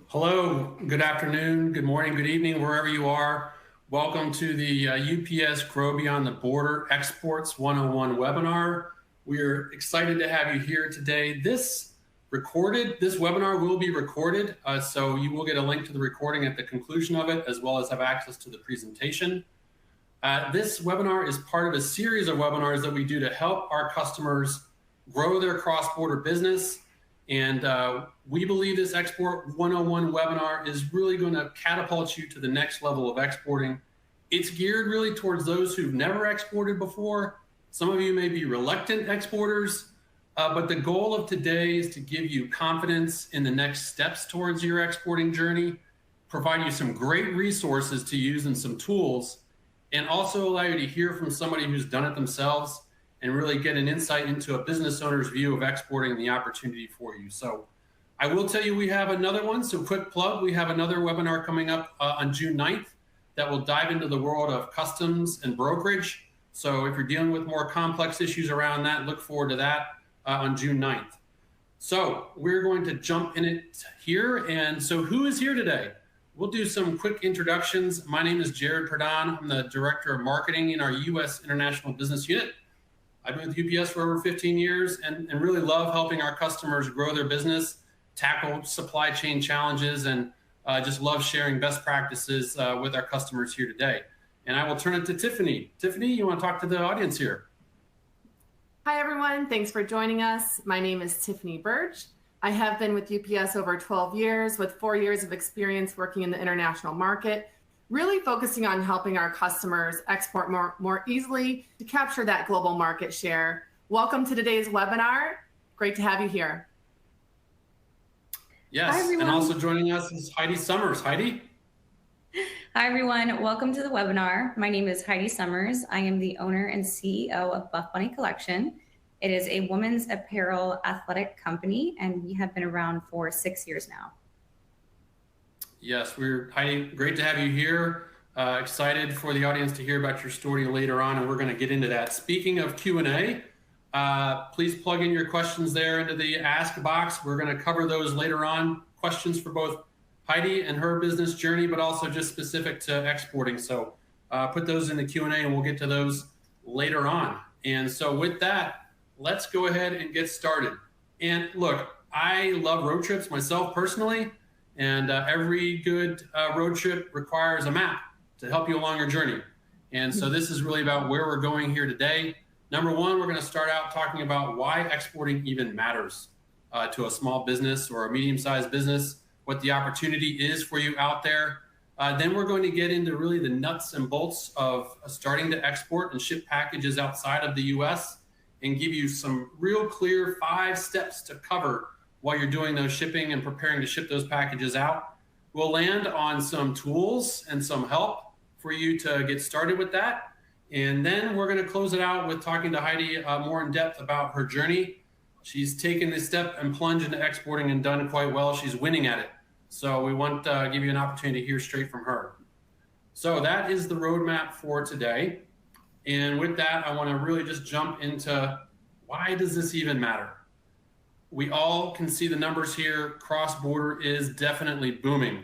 Hello, good afternoon, good morning, good evening, wherever you are. Welcome to the UPS Grow Beyond the Border Exports 101 webinar. We're excited to have you here today. This webinar will be recorded, so you will get a link to the recording at the conclusion of it, as well as have access to the presentation. This webinar is part of a series of webinars that we do to help our customers grow their cross-border business. And we believe this Export 101 webinar is really going to catapult you to the next level of exporting. It's geared really towards those who've never exported before. Some of you may be reluctant exporters, but the goal of today is to give you confidence in the next steps towards your exporting journey, provide you some great resources to use and some tools, and also allow you to hear from somebody who's done it themselves and really get an insight into a business owner's view of exporting and the opportunity for you. So I will tell you we have another one, so quick plug, we have another webinar coming up on June 9th that will dive into the world of customs and brokerage. So if you're dealing with more complex issues around that, look forward to that on June 9th. So we're going to jump in it here. And so who is here today? We'll do some quick introductions. My name is Jared Perdon. I'm the Director of Marketing in our U.S. International Business Unit. I've been with UPS for over 15 years and really love helping our customers grow their business, tackle supply chain challenges, and just love sharing best practices with our customers here today. And I will turn it to Tiffany. Tiffany, you want to talk to the audience here? Hi, everyone. Thanks for joining us. My name is Tiffany Burge. I have been with UPS over 12 years with 4 years of experience working in the international market, really focusing on helping our customers export more easily to capture that global market share. Welcome to today's webinar. Great to have you here. Yes, and also joining us is Heidi Summers. Heidi? Hi, everyone. Welcome to the webinar. My name is Heidi Summers. I am the owner and CEO of Buff Bunny Collection. It is a women's apparel athletic company, and we have been around for 6 years now. Yes, Heidi, great to have you here. Excited for the audience to hear about your story later on, and we're going to get into that. Speaking of Q&A, please plug in your questions there into the Ask box. We're going to cover those later on. Questions for both Heidi and her business journey, but also just specific to exporting. So put those in the Q&A, and we'll get to those later on. And so with that, let's go ahead and get started. And look, I love road trips myself personally. And every good road trip requires a map to help you along your journey. And so this is really about where we're going here today. Number one, we're going to start out talking about why exporting even matters to a small business or a medium-sized business, what the opportunity is for you out there. Then we're going to get into really the nuts and bolts of starting to export and ship packages outside of the U.S. and give you some real clear 5 steps to cover while you're doing those shipping and preparing to ship those packages out. We'll land on some tools and some help for you to get started with that. And then we're going to close it out with talking to Heidi more in depth about her journey. She's taken this step and plunged into exporting and done quite well. She's winning at it. So we want to give you an opportunity to hear straight from her. So that is the roadmap for today. And with that, I want to really just jump into why does this even matter? We all can see the numbers here. Cross-border is definitely booming.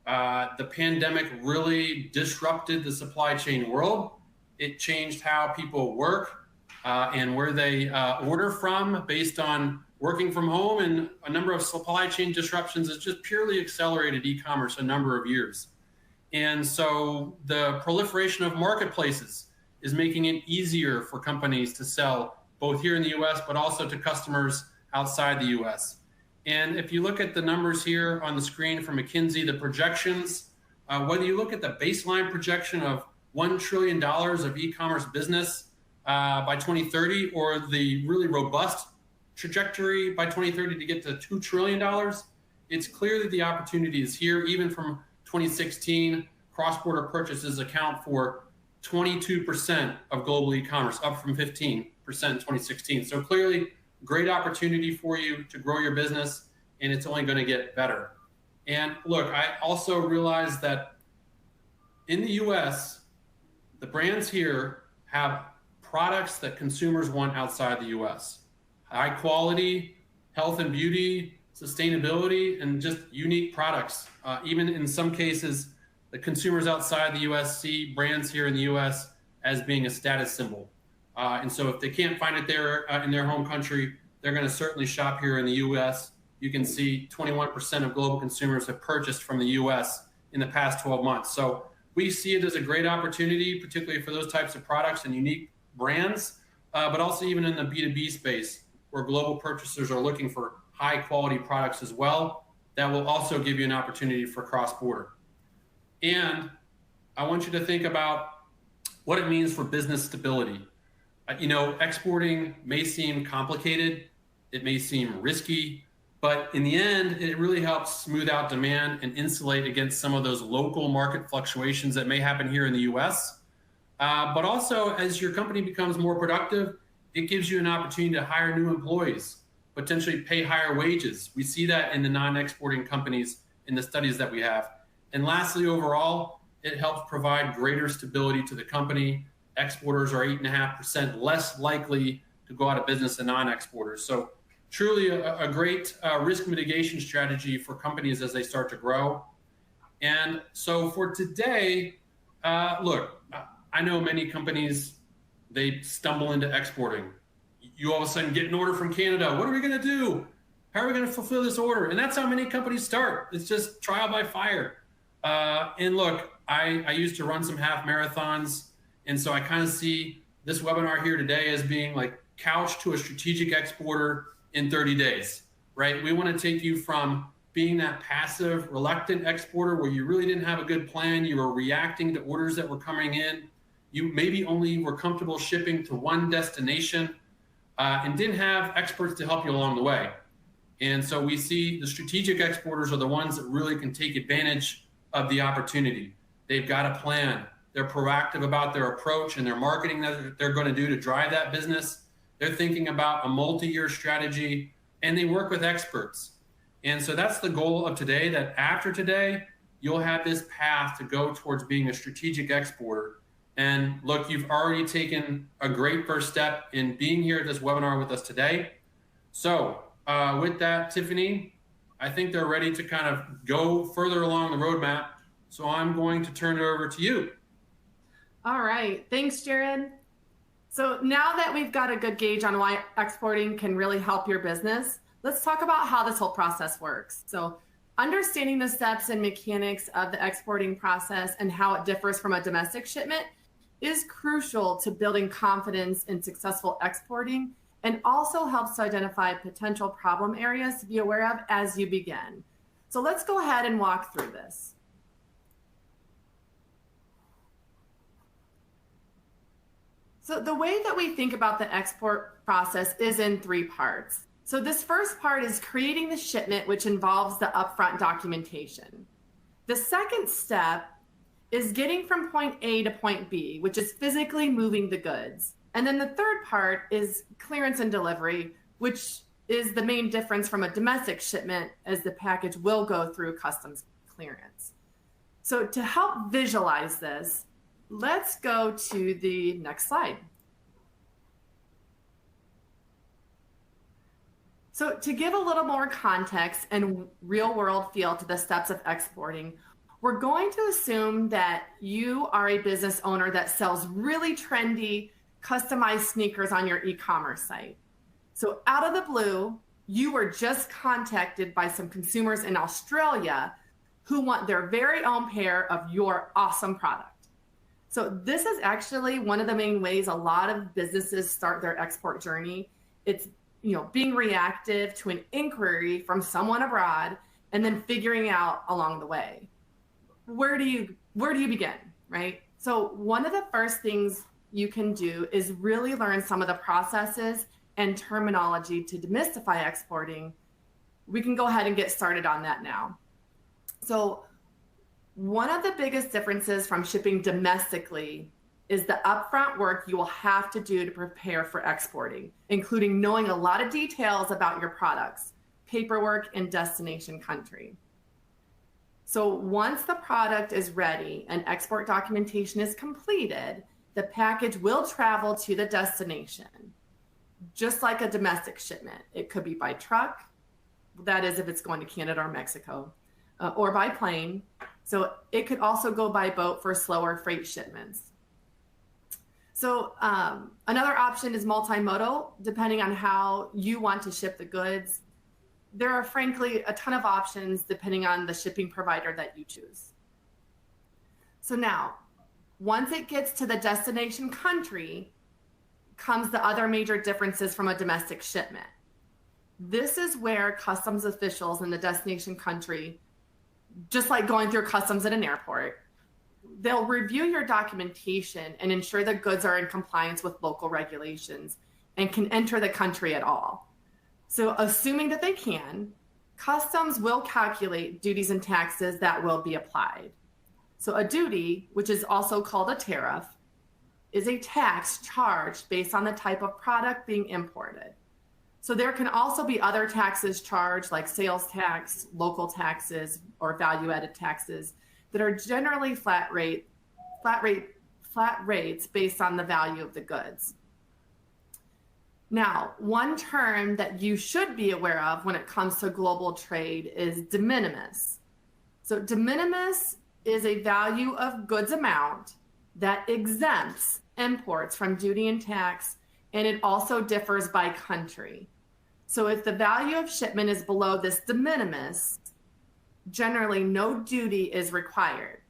The pandemic really disrupted the supply chain world. It changed how people work and where they order from based on working from home, and a number of supply chain disruptions has just purely accelerated e-commerce a number of years. And so the proliferation of marketplaces is making it easier for companies to sell both here in the US, but also to customers outside the US. And if you look at the numbers here on the screen from McKinsey, the projections, whether you look at the baseline projection of $1 trillion of e-commerce business by 2030, or the really robust trajectory by 2030 to get to $2 trillion, it's clear that the opportunity is here. Even from 2016, cross-border purchases account for 22% of global e-commerce, up from 15% in 2016. So clearly, great opportunity for you to grow your business, and it's only going to get better. And look, I also realize that in the US, the brands here have products that consumers want outside the US. High quality, health and beauty, sustainability, and just unique products. Even in some cases, the consumers outside the US see brands here in the US as being a status symbol. And so if they can't find it there in their home country, they're going to certainly shop here in the US. You can see 21% of global consumers have purchased from the US in the past 12 months. So we see it as a great opportunity, particularly for those types of products and unique brands, but also even in the B2B space, where global purchasers are looking for high quality products as well. That will also give you an opportunity for cross-border. And I want you to think about what it means for business stability. Exporting may seem complicated, it may seem risky, but in the end, it really helps smooth out demand and insulate against some of those local market fluctuations that may happen here in the US. But also, as your company becomes more productive, it gives you an opportunity to hire new employees, potentially pay higher wages. We see that in the non-exporting companies in the studies that we have. And lastly, overall, it helps provide greater stability to the company. Exporters are 8.5% less likely to go out of business than non-exporters. So truly a great risk mitigation strategy for companies as they start to grow. And so for today, look, I know many companies, they stumble into exporting. You all of a sudden get an order from Canada. What are we going to do? How are we going to fulfill this order? And that's how many companies start. It's just trial by fire. And look, I used to run some half marathons. And so I kind of see this webinar here today as being like couch to a strategic exporter in 30 days, right? We want to take you from being that passive, reluctant exporter where you really didn't have a good plan. You were reacting to orders that were coming in. You maybe only were comfortable shipping to one destination and didn't have experts to help you along the way. And so we see the strategic exporters are the ones that really can take advantage of the opportunity. They've got a plan. They're proactive about their approach and their marketing that they're going to do to drive that business. They're thinking about a multi-year strategy, and they work with experts. And so that's the goal of today, that after today, you'll have this path to go towards being a strategic exporter. And look, you've already taken a great first step in being here at this webinar with us today. So with that, Tiffany, I think they're ready to kind of go further along the roadmap. So I'm going to turn it over to you. All right. Thanks, Jared. So now that we've got a good gauge on why exporting can really help your business, let's talk about how this whole process works. So understanding the steps and mechanics of the exporting process and how it differs from a domestic shipment is crucial to building confidence in successful exporting, and also helps to identify potential problem areas to be aware of as you begin. So let's go ahead and walk through this. So the way that we think about the export process is in three parts. So this first part is creating the shipment, which involves the upfront documentation. The second step is getting from point A to point B, which is physically moving the goods. And then the third part is clearance and delivery, which is the main difference from a domestic shipment, as the package will go through customs clearance. So to help visualize this, let's go to the next slide. So to give a little more context and real world feel to the steps of exporting, we're going to assume that you are a business owner that sells really trendy, customized sneakers on your e-commerce site. So out of the blue, you were just contacted by some consumers in Australia who want their very own pair of your awesome product. So this is actually one of the main ways a lot of businesses start their export journey. It's being reactive to an inquiry from someone abroad and then figuring out along the way. Where do you begin, right? So one of the first things you can do is really learn some of the processes and terminology to demystify exporting. We can go ahead and get started on that now. So one of the biggest differences from shipping domestically is the upfront work you will have to do to prepare for exporting, including knowing a lot of details about your products, paperwork, and destination country. So once the product is ready and export documentation is completed, the package will travel to the destination, just like a domestic shipment. It could be by truck, That is if it's going to Canada or Mexico, or by plane. So it could also go by boat for slower freight shipments. So another option is multimodal, depending on how you want to ship the goods. There are frankly a ton of options depending on the shipping provider that you choose. So now, once it gets to the destination country, comes the other major differences from a domestic shipment. This is where customs officials in the destination country, just like going through customs at an airport, they'll review your documentation and ensure the goods are in compliance with local regulations and can enter the country at all. So assuming that they can, customs will calculate duties and taxes that will be applied. So a duty, which is also called a tariff, is a tax charged based on the type of product being imported. So there can also be other taxes charged like sales tax, local taxes, or value-added taxes that are generally flat rates based on the value of the goods. Now, one term that you should be aware of when it comes to global trade is de minimis. So de minimis is a value of goods amount that exempts imports from duty and tax, and it also differs by country. So if the value of shipment is below this de minimis, generally no duty is required.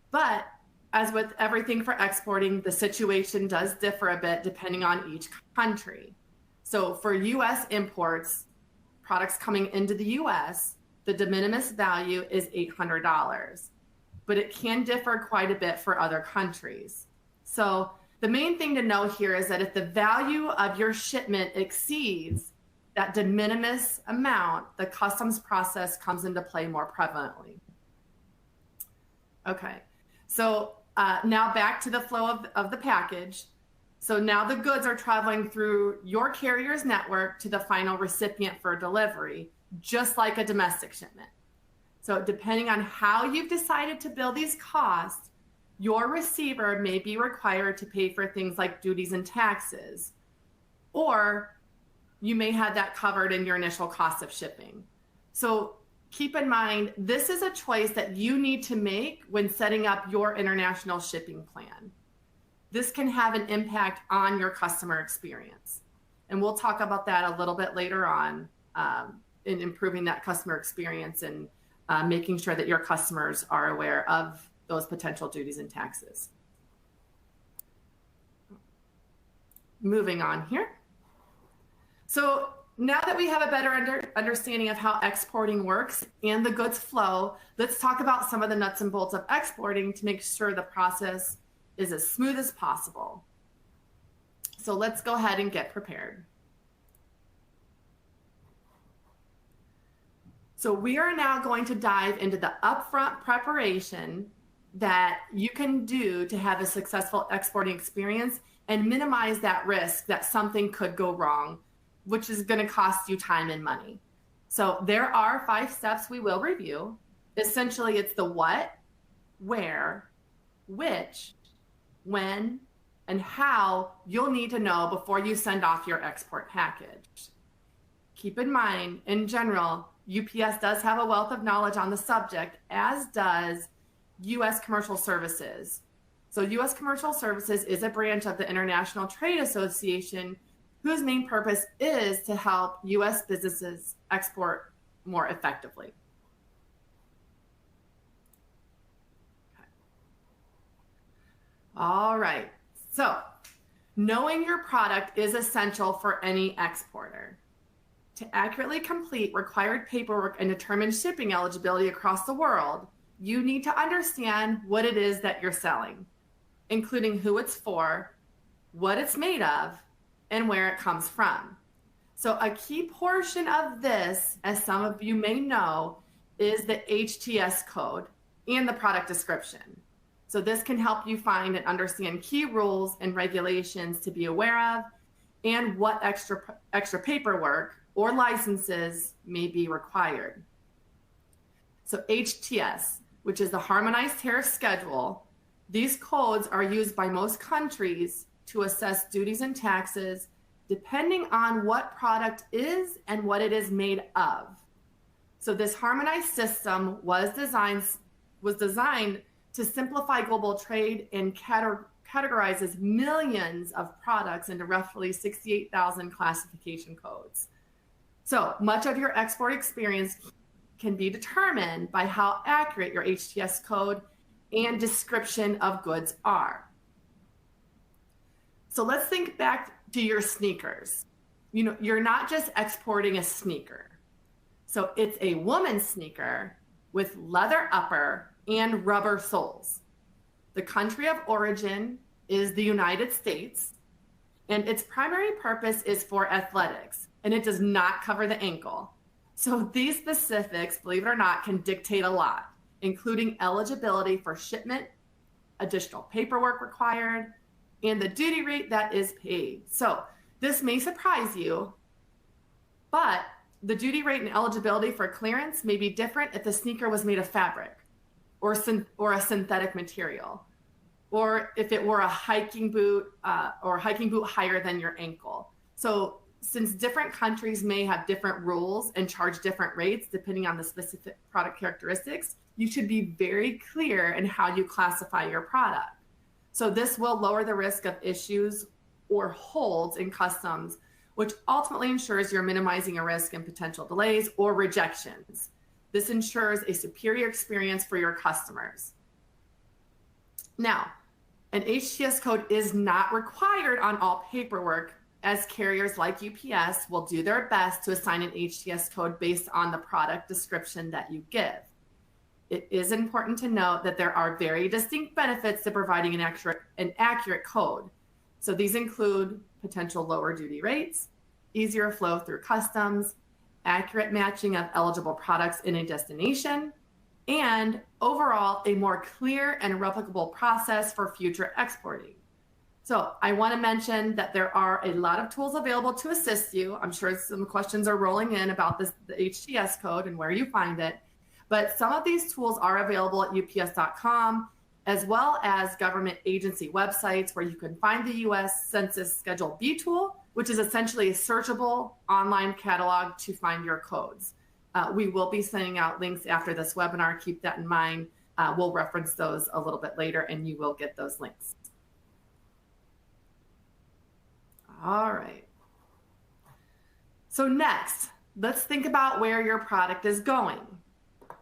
But as with everything for exporting, the situation does differ a bit depending on each country. So for US imports, products coming into the US, the de minimis value is $800, but it can differ quite a bit for other countries. So the main thing to know here is that if the value of your shipment exceeds that de minimis amount, the customs process comes into play more prevalently. Okay, so now back to the flow of the package. So now the goods are traveling through your carrier's network to the final recipient for delivery, just like a domestic shipment. So depending on how you've decided to bill these costs, your receiver may be required to pay for things like duties and taxes, or you may have that covered in your initial cost of shipping. So keep in mind, this is a choice that you need to make when setting up your international shipping plan. This can have an impact on your customer experience. And we'll talk about that a little bit later on in improving that customer experience and making sure that your customers are aware of those potential duties and taxes. Moving on here. So now that we have a better understanding of how exporting works and the goods flow, let's talk about some of the nuts and bolts of exporting to make sure the process is as smooth as possible. So let's go ahead and get prepared. So we are now going to dive into the upfront preparation that you can do to have a successful exporting experience and minimize that risk that something could go wrong, which is going to cost you time and money. So there are 5 steps we will review. Essentially, it's the what, where, which, when, and how you'll need to know before you send off your export package. Keep in mind, in general, UPS does have a wealth of knowledge on the subject, as does U.S. Commercial Services. So U.S. Commercial Services is a branch of the International Trade Association whose main purpose is to help U.S. businesses export more effectively. Okay. All right, so knowing your product is essential for any exporter. To accurately complete required paperwork and determine shipping eligibility across the world, you need to understand what it is that you're selling, including who it's for, what it's made of, and where it comes from. So a key portion of this, as some of you may know, is the HTS code and the product description. So this can help you find and understand key rules and regulations to be aware of and what extra paperwork or licenses may be required. So HTS, which is the Harmonized Tariff Schedule, these codes are used by most countries to assess duties and taxes depending on what product is and what it is made of. So this harmonized system was designed to simplify global trade and categorizes millions of products into roughly 68,000 classification codes. So much of your export experience can be determined by how accurate your HTS code and description of goods are. So let's think back to your sneakers. You know, you're not just exporting a sneaker. So it's a woman's sneaker with leather upper and rubber soles. The country of origin is the United States, and its primary purpose is for athletics, and it does not cover the ankle. So these specifics, believe it or not, can dictate a lot, including eligibility for shipment, additional paperwork required, and the duty rate that is paid. So this may surprise you, but the duty rate and eligibility for clearance may be different if the sneaker was made of fabric or a synthetic material, or if it were a hiking boot or hiking boot higher than your ankle. So since different countries may have different rules and charge different rates depending on the specific product characteristics, you should be very clear in how you classify your product. So this will lower the risk of issues or holds in customs, which ultimately ensures you're minimizing a risk in potential delays or rejections. This ensures a superior experience for your customers. Now, an HTS code is not required on all paperwork, as carriers like UPS will do their best to assign an HTS code based on the product description that you give. It is important to note that there are very distinct benefits to providing an accurate code. So these include potential lower duty rates, easier flow through customs, accurate matching of eligible products in a destination, and overall a more clear and replicable process for future exporting. So I want to mention that there are a lot of tools available to assist you. I'm sure some questions are rolling in about the HTS code and where you find it, but some of these tools are available at ups.com, as well as government agency websites where you can find the U.S. Census Schedule B tool, which is essentially a searchable online catalog to find your codes. We will be sending out links after this webinar. Keep that in mind. We'll reference those a little bit later, and you will get those links. All right. So next, let's think about where your product is going.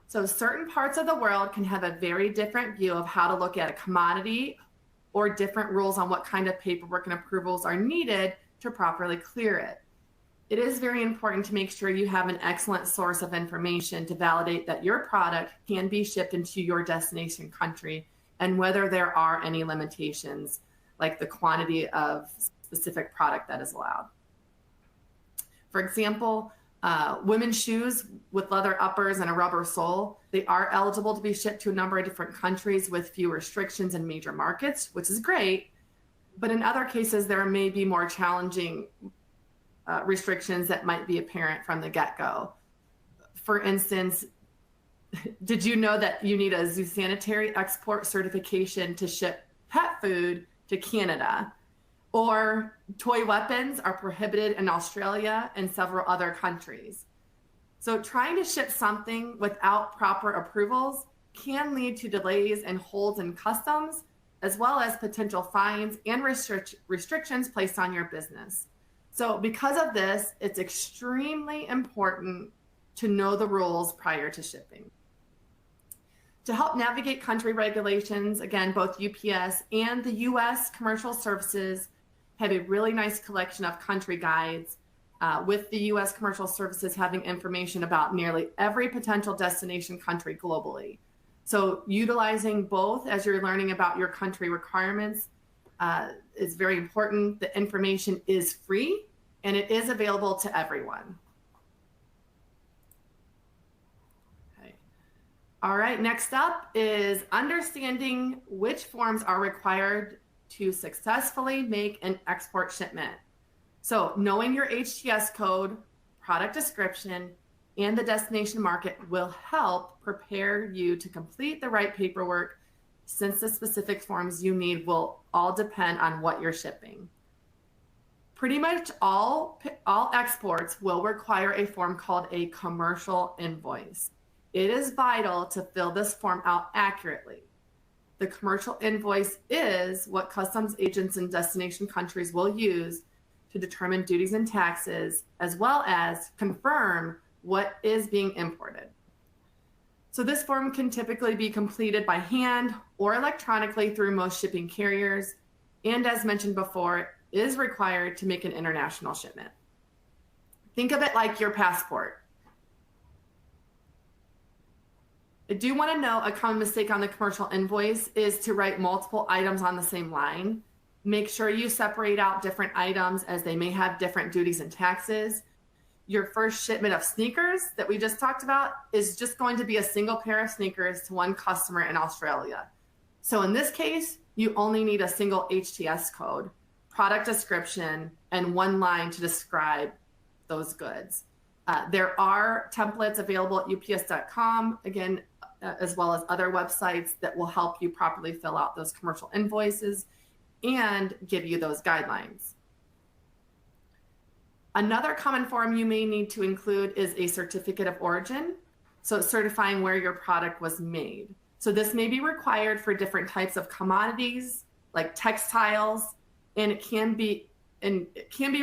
So certain parts of the world can have a very different view of how to look at a commodity or different rules on what kind of paperwork and approvals are needed to properly clear it. It is very important to make sure you have an excellent source of information to validate that your product can be shipped into your destination country and whether there are any limitations, like the quantity of specific product that is allowed. For example, women's shoes with leather uppers and a rubber sole, they are eligible to be shipped to a number of different countries with few restrictions in major markets, which is great. But in other cases, there may be more challenging restrictions that might be apparent from the get-go. For instance, did you know that you need a zoo sanitary export certification to ship pet food to Canada? Or toy weapons are prohibited in Australia and several other countries. So trying to ship something without proper approvals can lead to delays and holds in customs, as well as potential fines and restrictions placed on your business. So because of this, it's extremely important to know the rules prior to shipping. To help navigate country regulations, again, both UPS and the US Commercial Services have a really nice collection of country guides, with the US Commercial Services having information about nearly every potential destination country globally. So utilizing both as you're learning about your country requirements is very important. The information is free and it is available to everyone. Okay. All right, next up is understanding which forms are required to successfully make an export shipment. So knowing your HTS code, product description, and the destination market will help prepare you to complete the right paperwork, since the specific forms you need will all depend on what you're shipping. Pretty much all exports will require a form called a commercial invoice. It is vital to fill this form out accurately. The commercial invoice is what customs agents in destination countries will use to determine duties and taxes, as well as confirm what is being imported. So this form can typically be completed by hand or electronically through most shipping carriers, and as mentioned before, is required to make an international shipment. Think of it like your passport. I do want to note a common mistake on the commercial invoice is to write multiple items on the same line. Make sure you separate out different items as they may have different duties and taxes. Your first shipment of sneakers that we just talked about is just going to be a single pair of sneakers to one customer in Australia. So in this case, you only need a single HTS code, product description, and one line to describe those goods. There are templates available at ups.com, again, as well as other websites that will help you properly fill out those commercial invoices and give you those guidelines. Another common form you may need to include is a certificate of origin, so certifying where your product was made. So this may be required for different types of commodities like textiles, and it can be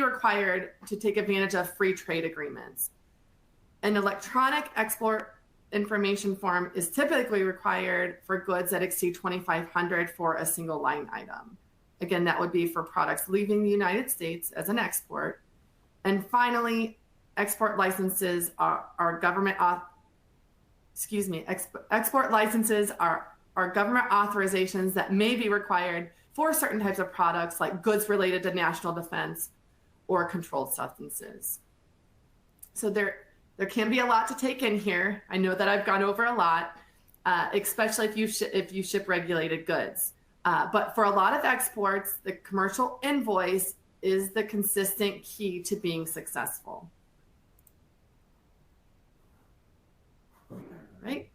required to take advantage of free trade agreements. An electronic export information form is typically required for goods that exceed 2,500 for a single line item. Again, that would be for products leaving the United States as an export. And finally, export licenses are government export licenses are government authorizations that may be required for certain types of products like goods related to national defense or controlled substances. So there can be a lot to take in here. I know that I've gone over a lot, especially if you ship regulated goods. But for a lot of exports, the commercial invoice is the consistent key to being successful. Right?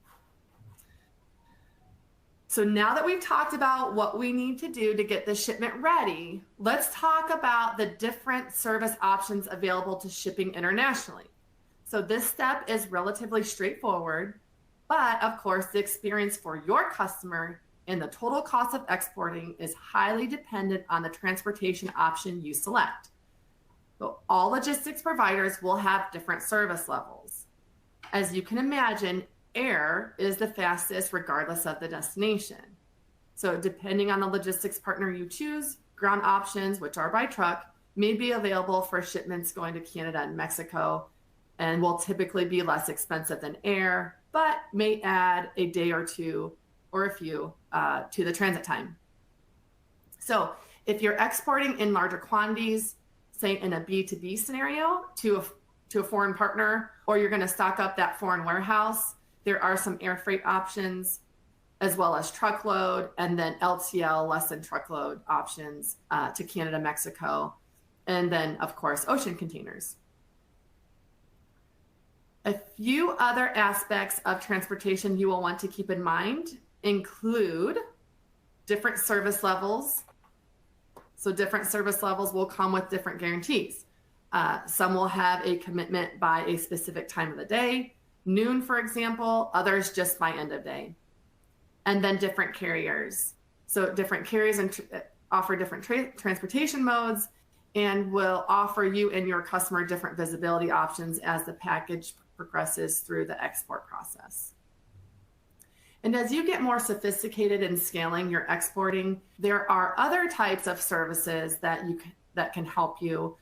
So now that we've talked about what we need to do to get the shipment ready, let's talk about the different service options available to shipping internationally. So this step is relatively straightforward, but of course, the experience for your customer and the total cost of exporting is highly dependent on the transportation option you select. So all logistics providers will have different service levels. As you can imagine, air is the fastest regardless of the destination. So depending on the logistics partner you choose, ground options, which are by truck, may be available for shipments going to Canada and Mexico, and will typically be less expensive than air, but may add a day or two or a few to the transit time. So if you're exporting in larger quantities, say in a B2B scenario to a foreign partner, or you're going to stock up that foreign warehouse, there are some air freight options as well as truckload, and then LTL, less than truckload options to Canada, Mexico, and then of course, ocean containers. A few other aspects of transportation you will want to keep in mind include different service levels. So different service levels will come with different guarantees. Some will have a commitment by a specific time of the day, noon, for example, others just by end of day. And then different carriers. So different carriers offer different transportation modes and will offer you and your customer different visibility options as the package progresses through the export process. And as you get more sophisticated in scaling your exporting, there are other types of services that can help you.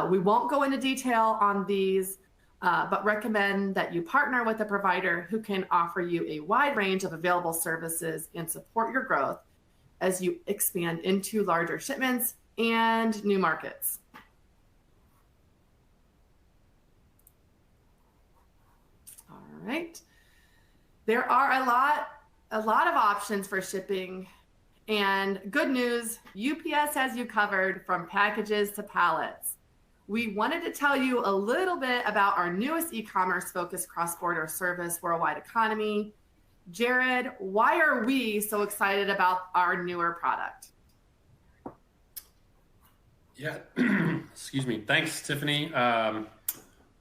We won't go into detail on these, but recommend that you partner with a provider who can offer you a wide range of available services and support your growth as you expand into larger shipments and new markets. All right. There are a lot of options for shipping, and good news, UPS has you covered from packages to pallets. We wanted to tell you a little bit about our newest e-commerce focused cross-border service, Worldwide Economy. Jared, why are we so excited about our newer product? Yeah, excuse me. Thanks, Tiffany.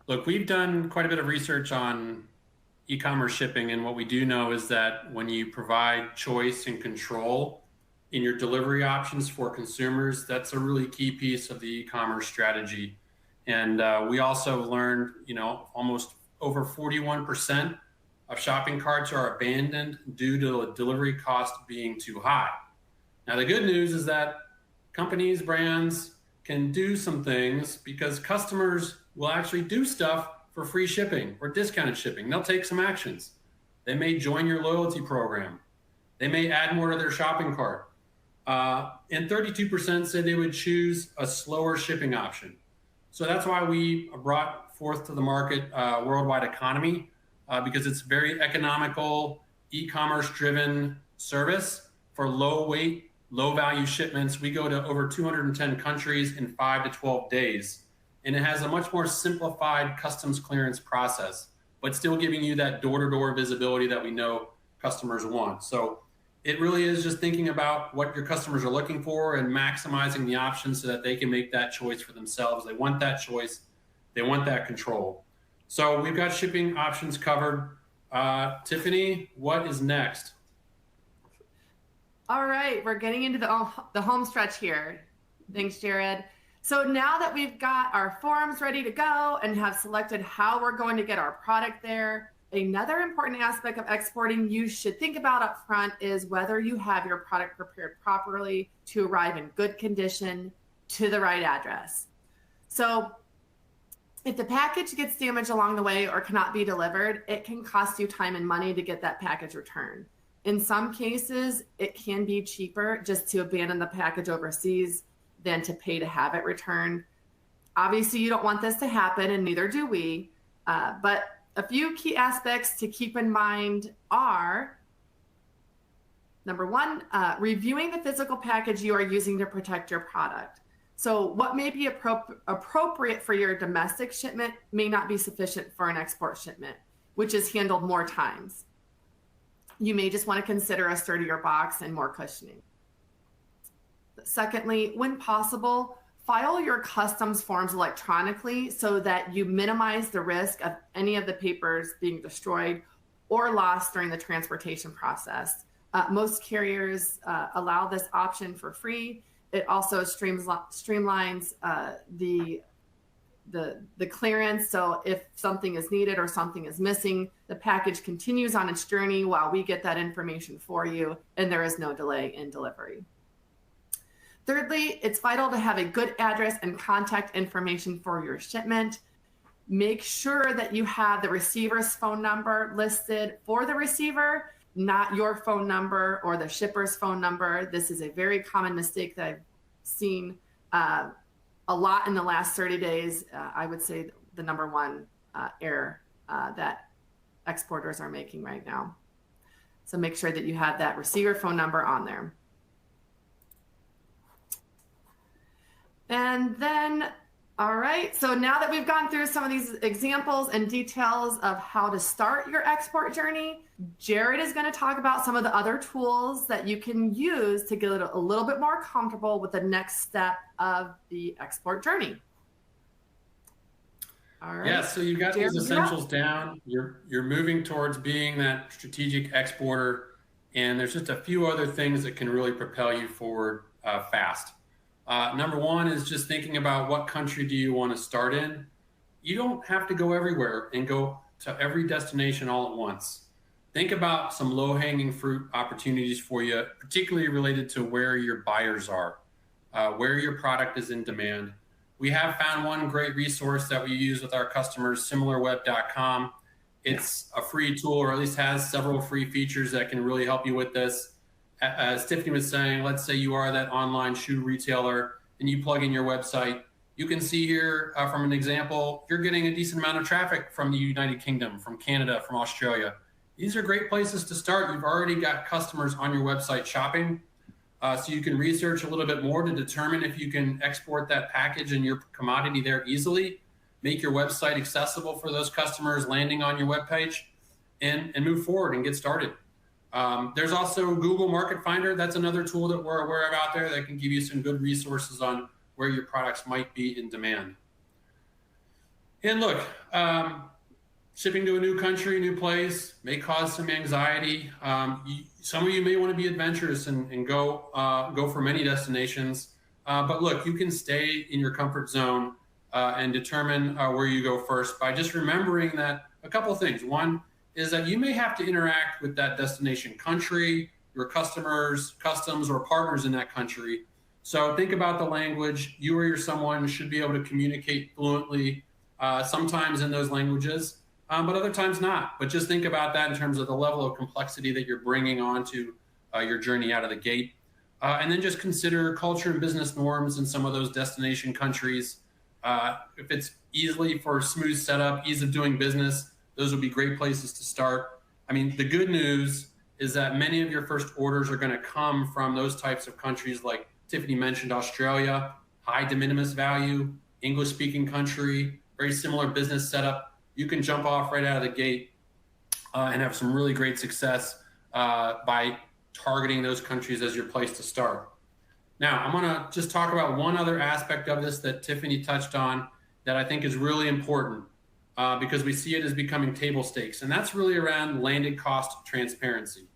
Look, we've done quite a bit of research on e-commerce shipping, and what we do know is that when you provide choice and control in your delivery options for consumers, that's a really key piece of the e-commerce strategy. And we also learned, almost over 41% of shopping carts are abandoned due to the delivery cost being too high. Now, the good news is that companies, brands can do some things because customers will actually do stuff for free shipping or discounted shipping. They'll take some actions. They may join your loyalty program. They may add more to their shopping cart. And 32% said they would choose a slower shipping option. So that's why we brought forth to the market Worldwide Economy, because it's very economical, e-commerce driven service for low weight, low value shipments. We go to over 210 countries in 5 to 12 days. And it has a much more simplified customs clearance process, but still giving you that door-to-door visibility that we know customers want. So it really is just thinking about what your customers are looking for and maximizing the options so that they can make that choice for themselves. They want that choice. They want that control. So we've got shipping options covered. Tiffany, what is next? All right, we're getting into the home stretch here. Thanks, Jared. So now that we've got our forms ready to go and have selected how we're going to get our product there, another important aspect of exporting you should think about up front is whether you have your product prepared properly to arrive in good condition to the right address. So if the package gets damaged along the way or cannot be delivered, it can cost you time and money to get that package returned. In some cases, it can be cheaper just to abandon the package overseas than to pay to have it returned. Obviously, you don't want this to happen, and neither do we. But a few key aspects to keep in mind are, number one, reviewing the physical package you are using to protect your product. So what may be appropriate for your domestic shipment may not be sufficient for an export shipment, which is handled more times. You may just want to consider a sturdier box and more cushioning. Secondly, when possible, file your customs forms electronically so that you minimize the risk of any of the papers being destroyed or lost during the transportation process. Most carriers allow this option for free. It also streamlines the clearance. So if something is needed or something is missing, the package continues on its journey while we get that information for you, and there is no delay in delivery. Thirdly, it's vital to have a good address and contact information for your shipment. Make sure that you have the receiver's phone number listed for the receiver, not your phone number or the shipper's phone number. This is a very common mistake that I've seen a lot in the last 30 days. I would say the number one error that exporters are making right now. So make sure that you have that receiver phone number on there. And then, all right, so now that we've gone through some of these examples and details of how to start your export journey, Jared is going to talk about some of the other tools that you can use to get a little bit more comfortable with the next step of the export journey. All right. Yeah, so you got Jared, these essentials down. You're moving towards being that strategic exporter, and there's just a few other things that can really propel you forward fast. Number one is just thinking about what country do you want to start in. You don't have to go everywhere and go to every destination all at once. Think about some low-hanging fruit opportunities for you, particularly related to where your buyers are, where your product is in demand. We have found one great resource that we use with our customers, similarweb.com. It's a free tool, or at least has several free features that can really help you with this. As Tiffany was saying, let's say you are that online shoe retailer and you plug in your website. You can see here from an example, you're getting a decent amount of traffic from the United Kingdom, from Canada, from Australia. These are great places to start. You've already got customers on your website shopping. So you can research a little bit more to determine if you can export that package and your commodity there easily, make your website accessible for those customers landing on your webpage, and move forward and get started. There's also Google Market Finder. That's another tool that we're aware of out there that can give you some good resources on where your products might be in demand. And look, shipping to a new country, new place may cause some anxiety. Some of you may want to be adventurous and go for many destinations. But look, you can stay in your comfort zone and determine where you go first by just remembering that a couple of things. One is that you may have to interact with that destination country, your customers, customs, or partners in that country. So think about the language. You or your someone should be able to communicate fluently, sometimes in those languages, but other times not. But just think about that in terms of the level of complexity that you're bringing onto your journey out of the gate. And then just consider culture and business norms in some of those destination countries. If it's easily for smooth setup, ease of doing business, those would be great places to start. I mean, the good news is that many of your first orders are going to come from those types of countries, like Tiffany mentioned, Australia, high de minimis value, English-speaking country, very similar business setup. You can jump off right out of the gate and have some really great success by targeting those countries as your place to start. Now, I'm going to just talk about one other aspect of this that Tiffany touched on that I think is really important because we see it as becoming table stakes, and that's really around landed cost transparency.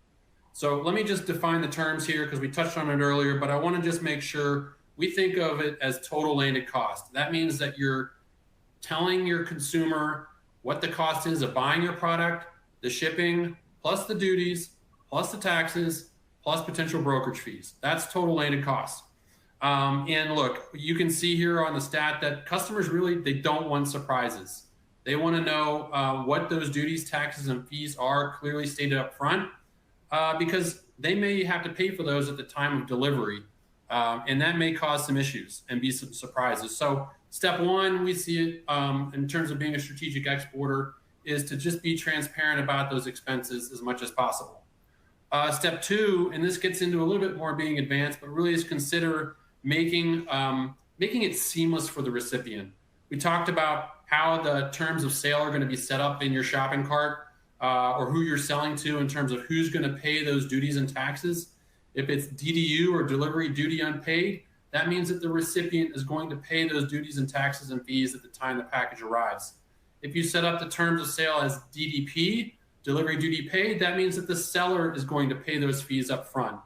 So let me just define the terms here because we touched on it earlier, but I want to just make sure we think of it as total landed cost. That means that you're telling your consumer what the cost is of buying your product, the shipping, plus the duties, plus the taxes, plus potential brokerage fees. That's total landed cost. And look, you can see here on the stat that customers really, they don't want surprises. They want to know what those duties, taxes, and fees are clearly stated up front because they may have to pay for those at the time of delivery. And that may cause some issues and be some surprises. So step one, we see it in terms of being a strategic exporter, is to just be transparent about those expenses as much as possible. Step two, and this gets into a little bit more being advanced, but really is consider making it seamless for the recipient. We talked about how the terms of sale are going to be set up in your shopping cart or who you're selling to in terms of who's going to pay those duties and taxes. If it's DDU or delivery duty unpaid, that means that the recipient is going to pay those duties and taxes and fees at the time the package arrives. If you set up the terms of sale as DDP, delivery duty paid, that means that the seller is going to pay those fees up front.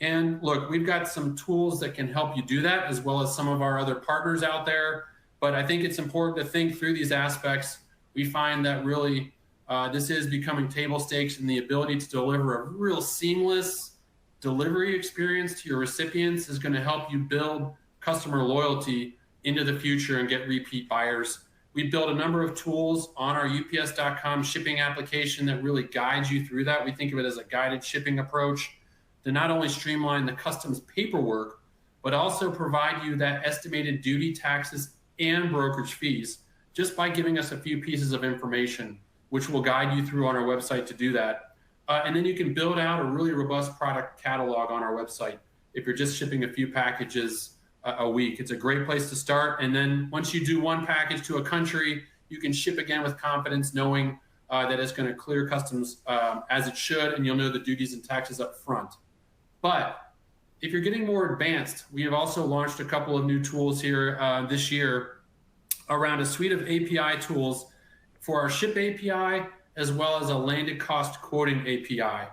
And look, we've got some tools that can help you do that, as well as some of our other partners out there. But I think it's important to think through these aspects. We find that really this is becoming table stakes, and the ability to deliver a real seamless delivery experience to your recipients is going to help you build customer loyalty into the future and get repeat buyers. We built a number of tools on our UPS.com shipping application that really guides you through that. We think of it as a guided shipping approach to not only streamline the customs paperwork, but also provide you that estimated duty, taxes, and brokerage fees just by giving us a few pieces of information, which will guide you through on our website to do that. And then you can build out a really robust product catalog on our website if you're just shipping a few packages a week. It's a great place to start. And then once you do one package to a country, you can ship again with confidence, knowing that it's going to clear customs as it should, and you'll know the duties and taxes up front. But if you're getting more advanced, we have also launched a couple of new tools here this year around a suite of API tools for our Ship API, as well as a landed cost quoting API.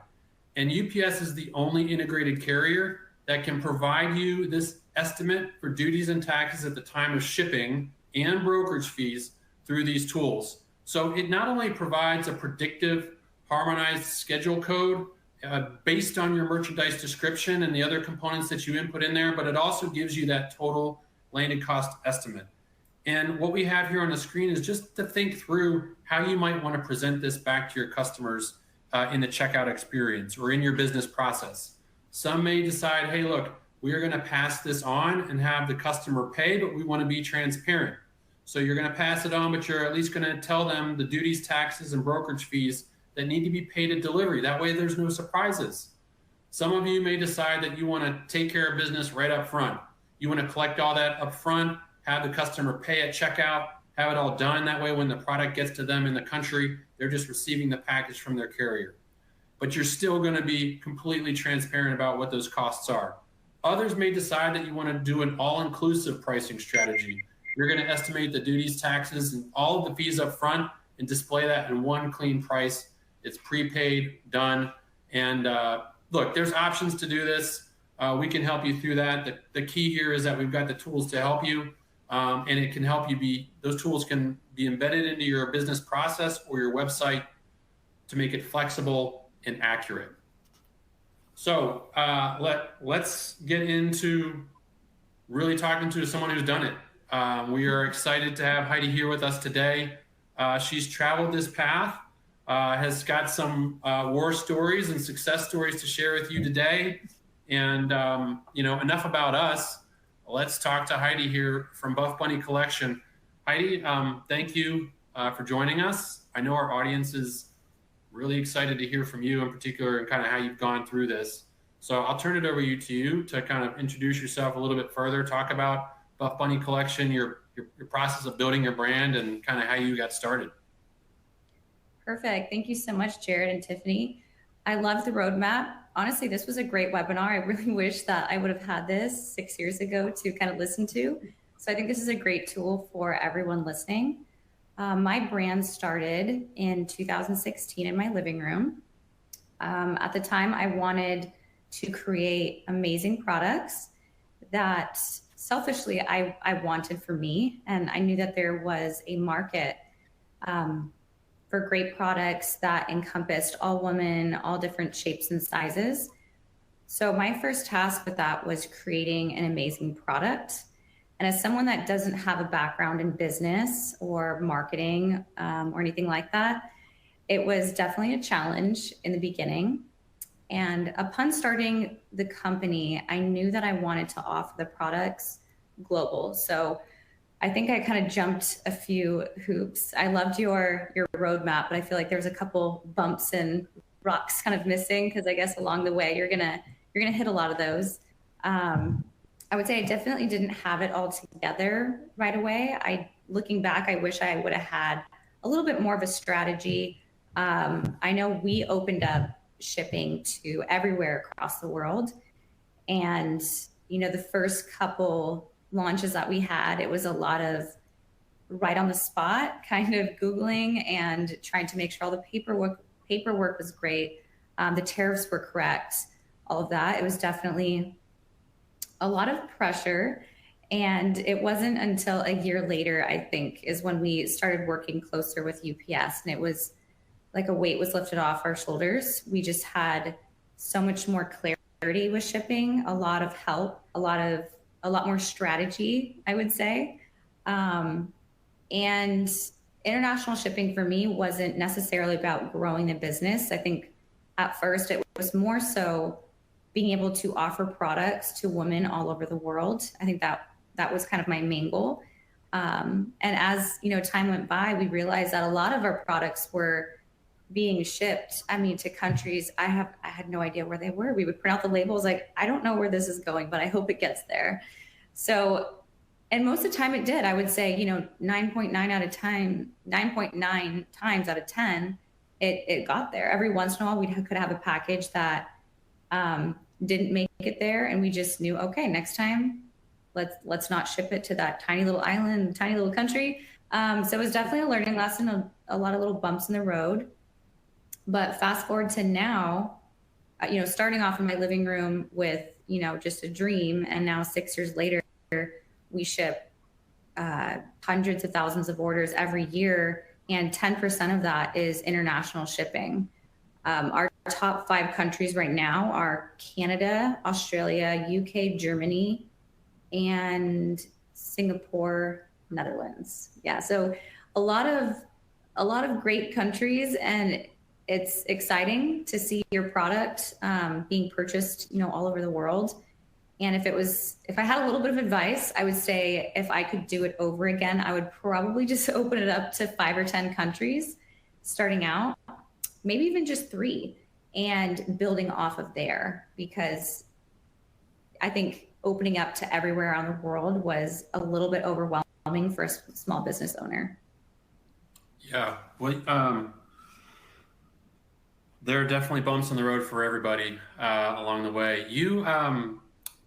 And UPS is the only integrated carrier that can provide you this estimate for duties and taxes at the time of shipping and brokerage fees through these tools. So it not only provides a predictive, harmonized schedule code based on your merchandise description and the other components that you input in there, but it also gives you that total landed cost estimate. And what we have here on the screen is just to think through how you might want to present this back to your customers in the checkout experience or in your business process. Some may decide, hey, look, we are going to pass this on and have the customer pay, but we want to be transparent. So you're going to pass it on, but you're at least going to tell them the duties, taxes, and brokerage fees that need to be paid at delivery. That way there's no surprises. Some of you may decide that you want to take care of business right up front. You want to collect all that up front, have the customer pay at checkout, have it all done. That way when the product gets to them in the country, they're just receiving the package from their carrier. But you're still going to be completely transparent about what those costs are. Others may decide that you want to do an all-inclusive pricing strategy. You're going to estimate the duties, taxes, and all of the fees up front and display that in one clean price. It's prepaid, done. And look, there's options to do this. We can help you through that. The key here is that we've got the tools to help you, and it can help you those tools can be embedded into your business process or your website to make it flexible and accurate. So let's get into really talking to someone who's done it. We are excited to have Heidi here with us today. She's traveled this path, has got some war stories and success stories to share with you today. And, enough about us. Let's talk to Heidi here from Buff Bunny Collection. Heidi, thank you for joining us. I know our audience is really excited to hear from you in particular and kind of how you've gone through this. So I'll turn it over to you to kind of introduce yourself a little bit further, talk about Buff Bunny Collection, your process of building your brand, and kind of how you got started. Perfect. Thank you so much, Jared and Tiffany. I love the roadmap. Honestly, this was a great webinar. I really wish that I would have had this 6 years ago to kind of listen to. So I think this is a great tool for everyone listening. My brand started in 2016 in my living room. At the time, I wanted to create amazing products that selfishly I wanted for me. And I knew that there was a market for great products that encompassed all women, all different shapes and sizes. So my first task with that was creating an amazing product. And as someone that doesn't have a background in business or marketing or anything like that, it was definitely a challenge in the beginning. And upon starting the company, I knew that I wanted to offer the products global. So I think I kind of jumped a few hoops. I loved your roadmap, but I feel like there was a couple bumps and rocks kind of missing because I guess along the way you're gonna hit a lot of those. I would say I definitely didn't have it all together right away. Looking back, I wish I would have had a little bit more of a strategy. I know we opened up shipping to everywhere across the world. And, the first couple launches that we had, it was a lot of right on the spot, kind of Googling and trying to make sure all the paperwork was great. The tariffs were correct, all of that. It was definitely a lot of pressure. And it wasn't until a year later, I think, is when we started working closer with UPS. And it was like a weight was lifted off our shoulders. We just had so much more clarity with shipping, a lot of help, a lot more strategy, I would say. And international shipping for me wasn't necessarily about growing the business. I think at first it was more so being able to offer products to women all over the world. I think that was kind of my main goal. And as time went by, we realized that a lot of our products were being shipped, to countries I had no idea where they were. We would print out the labels like, I don't know where this is going, but I hope it gets there. So, and most of the time it did. I would say, 9.9 times out of 10, it got there. Every once in a while, we could have a package that didn't make it there, and we just knew, okay, next time, let's not ship it to that tiny little island, tiny little country. So it was definitely a learning lesson, a lot of little bumps in the road. But fast forward to now, starting off in my living room with, just a dream, and now 6 years later, we ship hundreds of thousands of orders every year, and 10% of that is international shipping. Our top 5 countries right now are Canada, Australia, UK, Germany, and Singapore, Netherlands. Yeah, so a lot of great countries, and it's exciting to see your product being purchased, all over the world. And if I had a little bit of advice, I would say if I could do it over again, I would probably just open it up to 5 or 10 countries starting out, maybe even just 3, and building off of there, because I think opening up to everywhere around the world was a little bit overwhelming for a small business owner. Yeah, well, there are definitely bumps in the road for everybody along the way.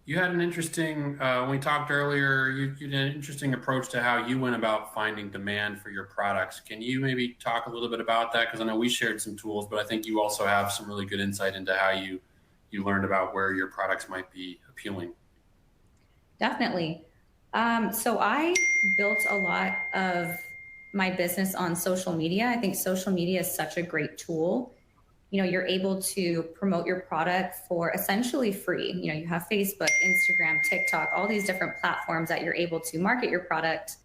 You had an interesting, when we talked earlier, you did an interesting approach to how you went about finding demand for your products. Can you maybe talk a little bit about that? Because I know we shared some tools, but I think you also have some really good insight into how you learned about where your products might be appealing. Definitely. So I built a lot of my business on social media. I think social media is such a great tool. You're able to promote your product for essentially free. You have Facebook, Instagram, TikTok, all these different platforms that you're able to market your product.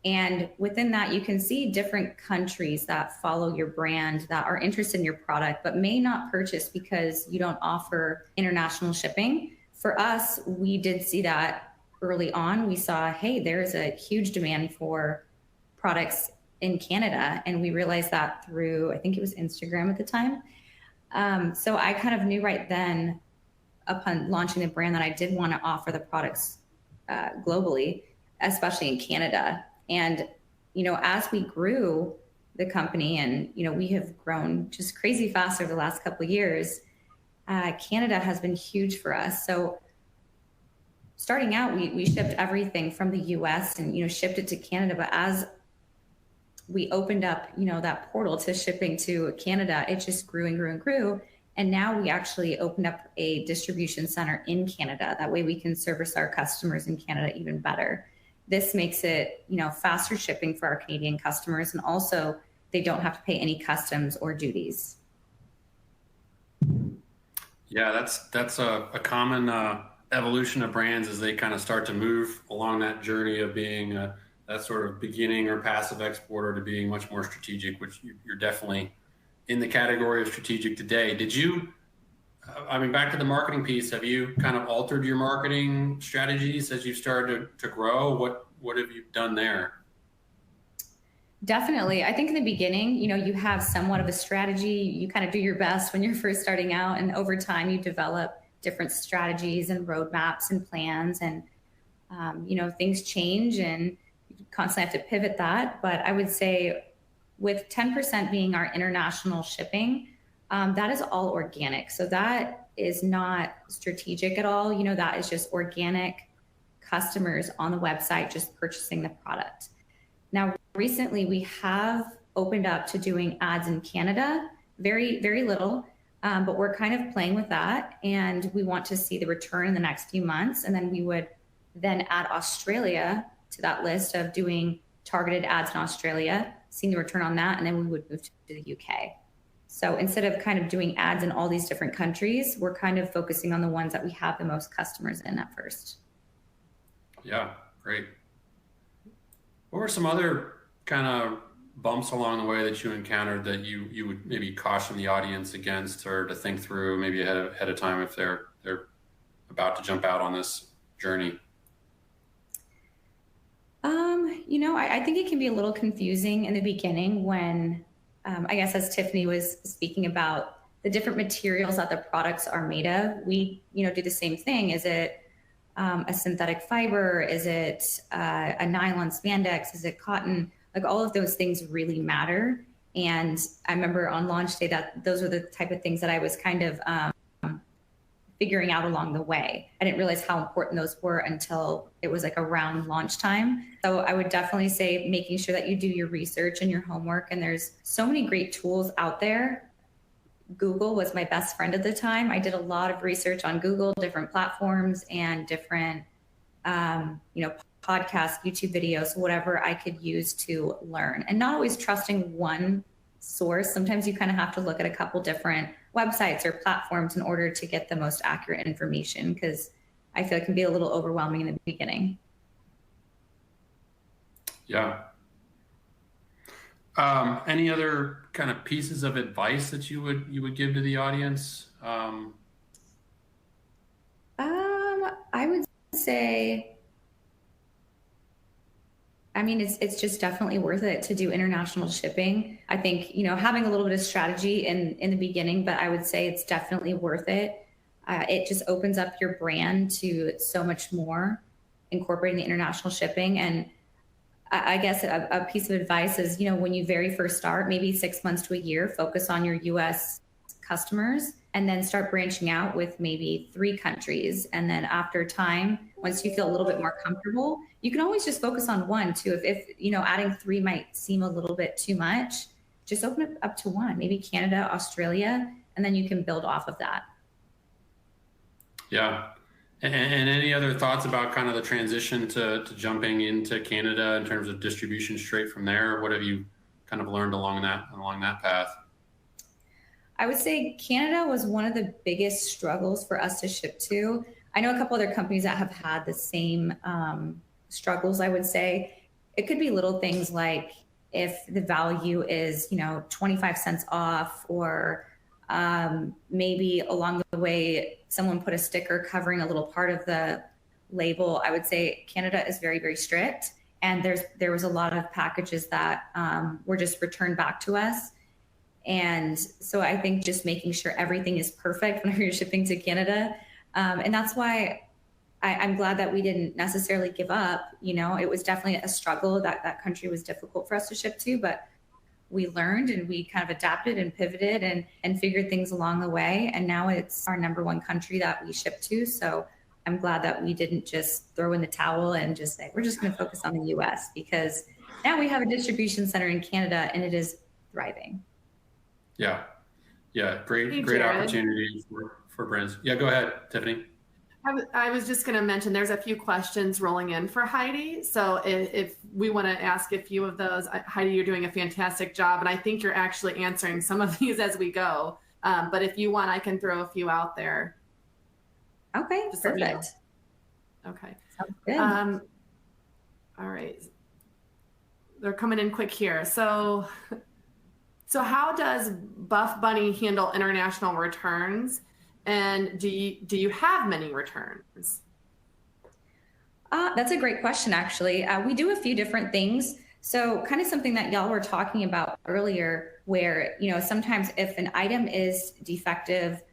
And within that, you can see different countries that follow your brand, that are interested in your product, but may not purchase because you don't offer international shipping. For us, we did see that early on. We saw, hey, there's a huge demand for products in Canada. And we realized that through, I think it was Instagram at the time. So I kind of knew right then, upon launching the brand, that I did want to offer the products globally, especially in Canada. And, as we grew the company, and, we have grown just crazy fast over the last couple of years, Canada has been huge for us. So starting out, we shipped everything from the US and, shipped it to Canada. But as we opened up, that portal to shipping to Canada, it just grew and grew and grew. And now we actually opened up a distribution center in Canada. That way we can service our customers in Canada even better. This makes it, faster shipping for our Canadian customers. And also they don't have to pay any customs or duties. Yeah, that's a common evolution of brands as they kind of start to move along that journey of being that sort of beginning or passive exporter to being much more strategic, which you're definitely in the category of strategic today. Did you, back to the marketing piece, have you kind of altered your marketing strategies as you've started to grow? What have you done there? Definitely. I think in the beginning, you have somewhat of a strategy. You kind of do your best when you're first starting out. And over time, you develop different strategies and roadmaps and plans. And, things change and you constantly have to pivot that. But I would say with 10% being our international shipping, that is all organic. So that is not strategic at all. That is just organic customers on the website just purchasing the product. Now, recently we have opened up to doing ads in Canada, very, very little, but we're kind of playing with that. And we want to see the return in the next few months. And then we would then add Australia to that list of doing targeted ads in Australia, seeing the return on that. And then we would move to the UK. So instead of kind of doing ads in all these different countries, we're kind of focusing on the ones that we have the most customers in at first. Yeah, great. What were some other kind of bumps along the way that you encountered that you would maybe caution the audience against, or to think through maybe ahead of time if they're about to jump out on this journey? I think it can be a little confusing in the beginning when, I guess as Tiffany was speaking about the different materials that the products are made of, we, do the same thing. Is it a synthetic fiber? Is it a nylon spandex? Is it cotton? Like all of those things really matter. And I remember on launch day that those were the type of things that I was kind of figuring out along the way. I didn't realize how important those were until it was like around launch time. So I would definitely say making sure that you do your research and your homework. And there's so many great tools out there. Google was my best friend at the time. I did a lot of research on Google, different platforms and different, podcasts, YouTube videos, whatever I could use to learn, and not always trusting one source. Sometimes you kind of have to look at a couple different websites or platforms in order to get the most accurate information, because I feel it can be a little overwhelming in the beginning. Yeah. Any other kind of pieces of advice that you would give to the audience? I would say, it's just definitely worth it to do international shipping. I think, having a little bit of strategy in the beginning, but I would say it's definitely worth it. It just opens up your brand to so much more, incorporating the international shipping. And I guess a piece of advice is, when you very first start, maybe 6 months to a year, focus on your US customers and then start branching out with maybe 3 countries. And then after time, once you feel a little bit more comfortable, you can always just focus on 1 too. If adding 3 might seem a little bit too much, just open it up to 1, maybe Canada, Australia, and then you can build off of that. Yeah. And any other thoughts about kind of the transition to jumping into Canada in terms of distribution straight from there? What have you kind of learned along that path? I would say Canada was one of the biggest struggles for us to ship to. I know a couple other companies that have had the same struggles, I would say. It could be little things like if the value is, 25 cents off, or maybe along the way, someone put a sticker covering a little part of the label. I would say Canada is very, very strict. And there was a lot of packages that were just returned back to us. And so I think just making sure everything is perfect whenever you're shipping to Canada. And that's why I'm glad that we didn't necessarily give up. It was definitely a struggle. That country was difficult for us to ship to, but we learned and we kind of adapted and pivoted and figured things along the way. And now it's our #1 country that we ship to. So I'm glad that we didn't just throw in the towel and just say, we're just going to focus on the US, because now we have a distribution center in Canada and it is thriving. Yeah. Great Jared. opportunity for brands. Yeah, go ahead, Tiffany. I was just going to mention there's a few questions rolling in for Heidi. So if we want to ask a few of those, Heidi, you're doing a fantastic job. And I think you're actually answering some of these as we go. But if you want, I can throw a few out there. Okay, Just perfect. Okay. Sounds good. All right. They're coming in quick here. So how does Buff Bunny handle international returns? And do you have many returns? That's a great question, actually. We do a few different things. So kind of something that y'all were talking about earlier, where, sometimes if an item is defective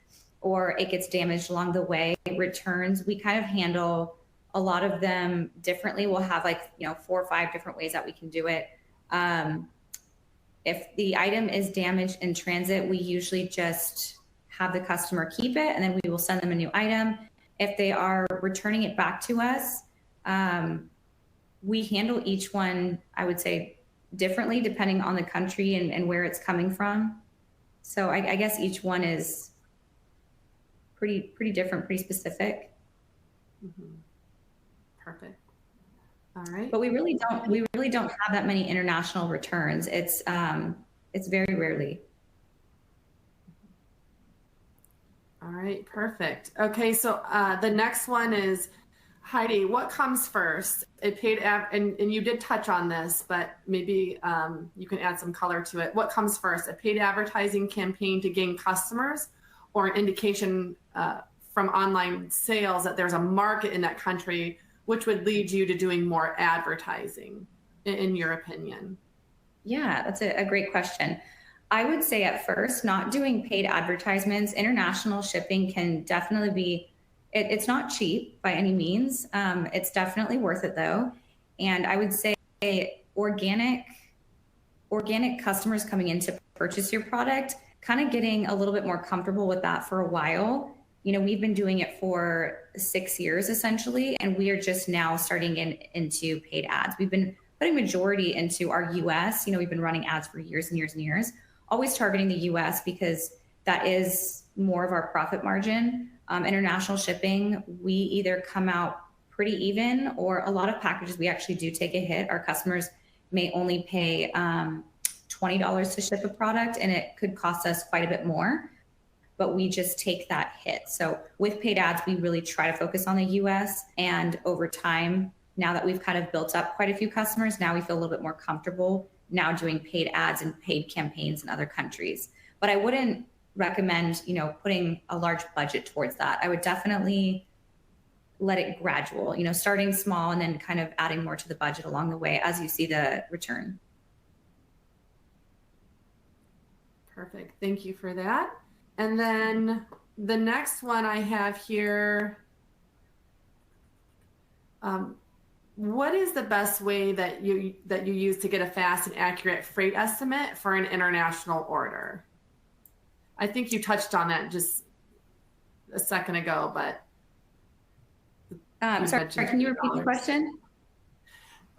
or it gets damaged along the way, returns, we kind of handle a lot of them differently. We'll have 4 or 5 different ways that we can do it. If the item is damaged in transit, we usually just have the customer keep it, and then we will send them a new item. If they are returning it back to us, we handle each one, I would say, differently depending on the country and where it's coming from. So I guess each one is pretty different, pretty specific. Mm-hmm. Perfect. All right. But we really don't have that many international returns. It's very rarely. All right, perfect. Okay, so the next one is, Heidi, what comes first? A paid and you did touch on this, but maybe you can add some color to it. What comes first, a paid advertising campaign to gain customers, or an indication from online sales that there's a market in that country, which would lead you to doing more advertising, in your opinion? Yeah, that's a great question. I would say at first, not doing paid advertisements. International shipping can definitely be, it's not cheap by any means. It's definitely worth it though. And I would say organic customers coming in to purchase your product, kind of getting a little bit more comfortable with that for a while. We've been doing it for 6 years essentially, and we are just now starting into paid ads. We've been putting majority into our US. We've been running ads for years and years and years, always targeting the US because that is more of our profit margin. International shipping, we either come out pretty even, or a lot of packages we actually do take a hit. Our customers may only pay $20 to ship a product, and it could cost us quite a bit more, but we just take that hit. So with paid ads, we really try to focus on the US, and over time, now that we've kind of built up quite a few customers, now we feel a little bit more comfortable now doing paid ads and paid campaigns in other countries. But I wouldn't recommend, putting a large budget towards that. I would definitely let it gradual, starting small and then kind of adding more to the budget along the way as you see the return. Perfect. Thank you for that. And then the next one I have here, what is the best way that you use to get a fast and accurate freight estimate for an international order? I think you touched on that just a second ago, but Sorry, can you repeat the question?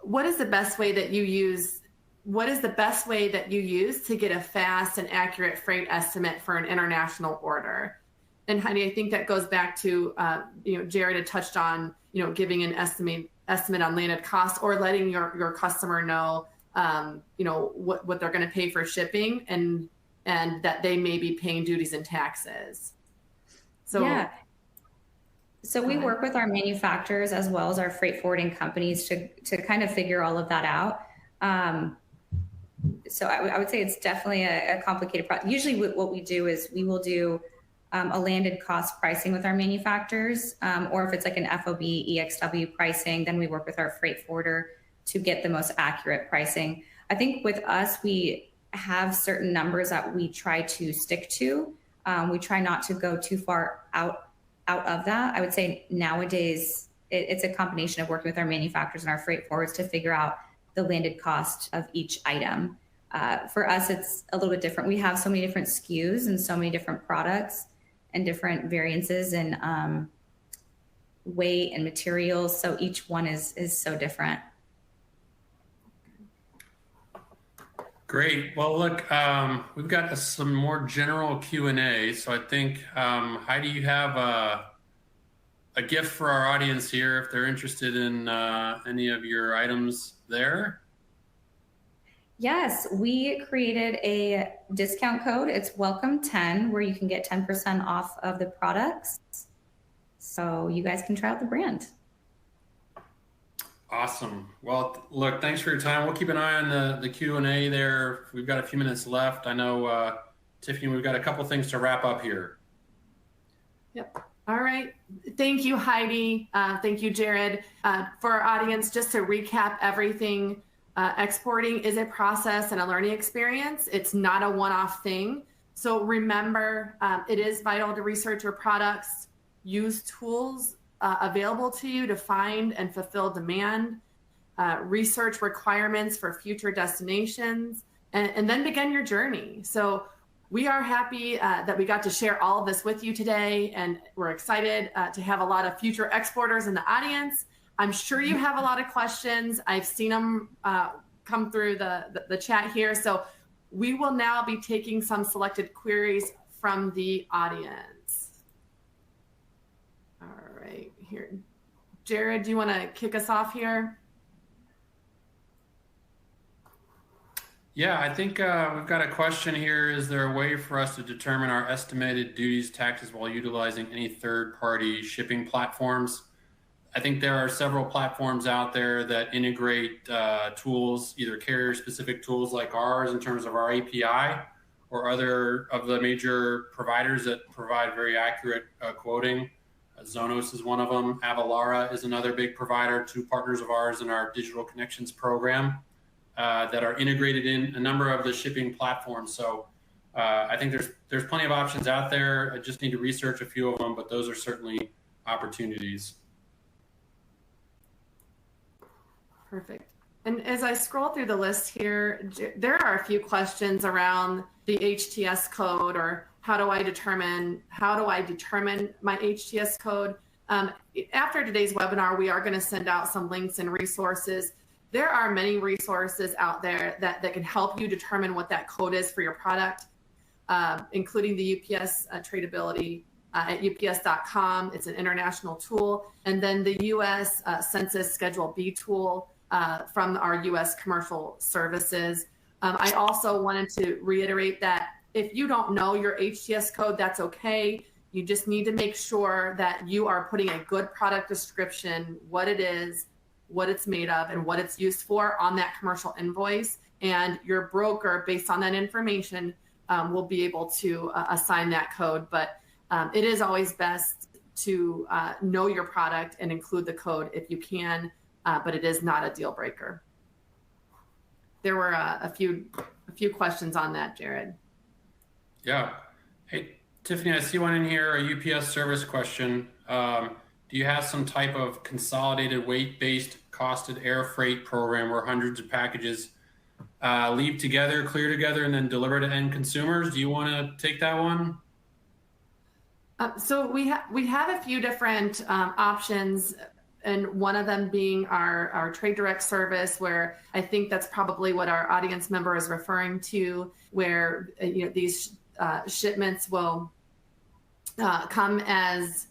What is the best way that you use? What is the best way that you use to get a fast and accurate freight estimate for an international order? And Heidi, I think that goes back to, Jared had touched on, giving an estimate on landed cost, or letting your customer know, what they're going to pay for shipping, and that they may be paying duties and taxes. So yeah. So we work with our manufacturers as well as our freight forwarding companies to kind of figure all of that out. So I would say it's definitely a complicated process. Usually what we do is we will do a landed cost pricing with our manufacturers, or if it's like an FOB EXW pricing, then we work with our freight forwarder to get the most accurate pricing. I think with us, we have certain numbers that we try to stick to. We try not to go too far out of that. I would say nowadays it's a combination of working with our manufacturers and our freight forwards to figure out the landed cost of each item. For us, it's a little bit different. We have so many different SKUs and so many different products and different variances and weight and materials. So each one is so different. Great. Well, look, we've got some more general Q&A. So I think, Heidi, you have a gift for our audience here if they're interested in any of your items there. Yes, we created a discount code. It's welcome10, where you can get 10% off of the products. So you guys can try out the brand. Awesome. Well, look, thanks for your time. We'll keep an eye on the Q&A there. We've got a few minutes left. I know, Tiffany, we've got a couple things to wrap up here. Yep. All right. Thank you, Heidi. Thank you, Jared. For our audience, just to recap everything, exporting is a process and a learning experience. It's not a one-off thing. So remember, it is vital to research your products, use tools available to you to find and fulfill demand, research requirements for future destinations, and then begin your journey. So we are happy that we got to share all of this with you today, and we're excited to have a lot of future exporters in the audience. I'm sure you have a lot of questions. I've seen them come through the chat here. So we will now be taking some selected queries from the audience. All right, here. Jared, do you want to kick us off here? Yeah, I think we've got a question here. Is there a way for us to determine our estimated duties, taxes while utilizing any third-party shipping platforms? I think there are several platforms out there that integrate tools, either carrier-specific tools like ours in terms of our API, or other of the major providers that provide very accurate quoting. Zonos is one of them. Avalara is another big provider, two partners of ours in our digital connections program that are integrated in a number of the shipping platforms. So I think there's plenty of options out there. I just need to research a few of them, but those are certainly opportunities. Perfect. And as I scroll through the list here, there are a few questions around the HTS code, or how do I determine my HTS code? After today's webinar, we are going to send out some links and resources. There are many resources out there that can help you determine what that code is for your product, including the UPS Tradeability at ups.com. It's an international tool. And then the US Census Schedule B tool from our US Commercial Services. I also wanted to reiterate that if you don't know your HTS code, that's okay. You just need to make sure that you are putting a good product description, what it is, what it's made of, and what it's used for on that commercial invoice. And your broker, based on that information, will be able to assign that code. But it is always best to know your product and include the code if you can, but it is not a deal breaker. There were a few questions on that, Jared. Yeah. Hey, Tiffany, I see one in here, a UPS service question. Do you have some type of consolidated weight-based costed air freight program where hundreds of packages leave together, clear together, and then deliver to end consumers? Do you want to take that one? So we have a few different options, and one of them being our Trade Direct service, where I think that's probably what our audience member is referring to, where these shipments will come as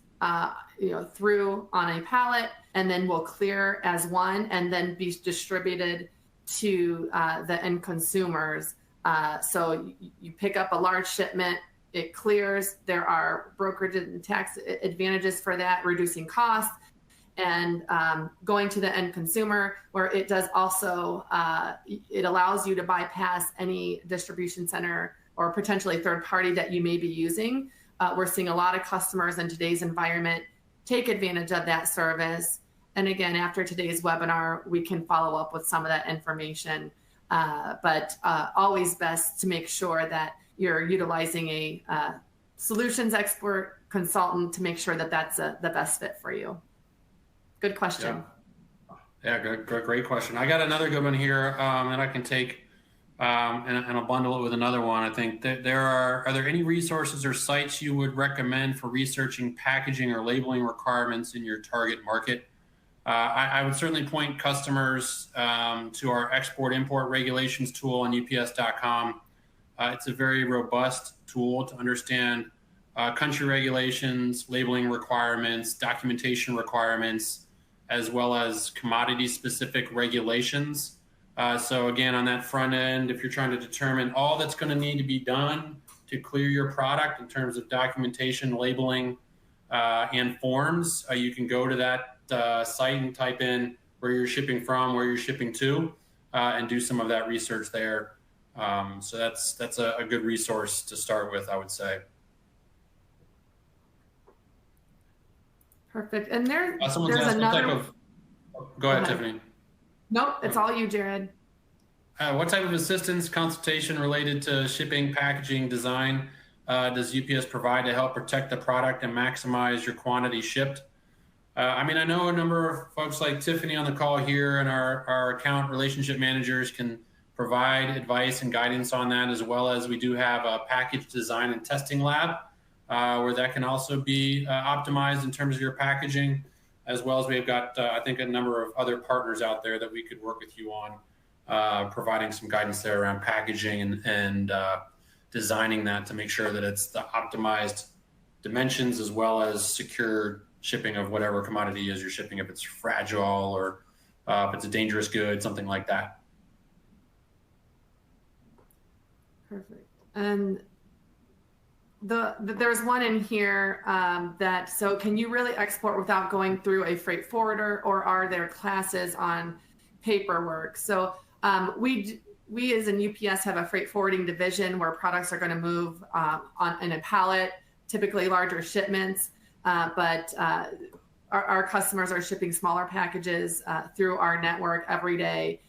through on a pallet, and then will clear as one, and then be distributed to the end consumers. So you pick up a large shipment, it clears. There are brokerage and tax advantages for that, reducing costs, and going to the end consumer, where it does also, it allows you to bypass any distribution center or potentially third party that you may be using. We're seeing a lot of customers in today's environment take advantage of that service. And again, after today's webinar, we can follow up with some of that information. But always best to make sure that you're utilizing a solutions expert consultant to make sure that that's the best fit for you. Good question. Yeah, great question. I got another good one here that I can take and I'll bundle it with another one. I think that are there any resources or sites you would recommend for researching packaging or labeling requirements in your target market? I would certainly point customers to our export-import regulations tool on UPS.com. It's a very robust tool to understand country regulations, labeling requirements, documentation requirements, as well as commodity-specific regulations. So again, on that front end, if you're trying to determine all that's going to need to be done to clear your product in terms of documentation, labeling, and forms, you can go to that site and type in where you're shipping from, where you're shipping to, and do some of that research there. So that's a good resource to start with, I would say. Perfect. And there's another. Go ahead, Tiffany. Nope, it's all you, Jared. What type of assistance, consultation related to shipping, packaging, design does UPS provide to help protect the product and maximize your quantity shipped? I mean, I know a number of folks like Tiffany on the call here, and our account relationship managers can provide advice and guidance on that, as well as we do have a package design and testing lab where that can also be optimized in terms of your packaging, as well as we've got, I think, a number of other partners out there that we could work with you on, providing some guidance there around packaging and designing that to make sure that it's the optimized dimensions, as well as secure shipping of whatever commodity is you're shipping, if it's fragile or if it's a dangerous good, something like that. Perfect. And there's one in here so can you really export without going through a freight forwarder, or are there classes on paperwork? So we as in UPS have a freight forwarding division where products are going to move in a pallet, typically larger shipments, but our customers are shipping smaller packages through our network every day,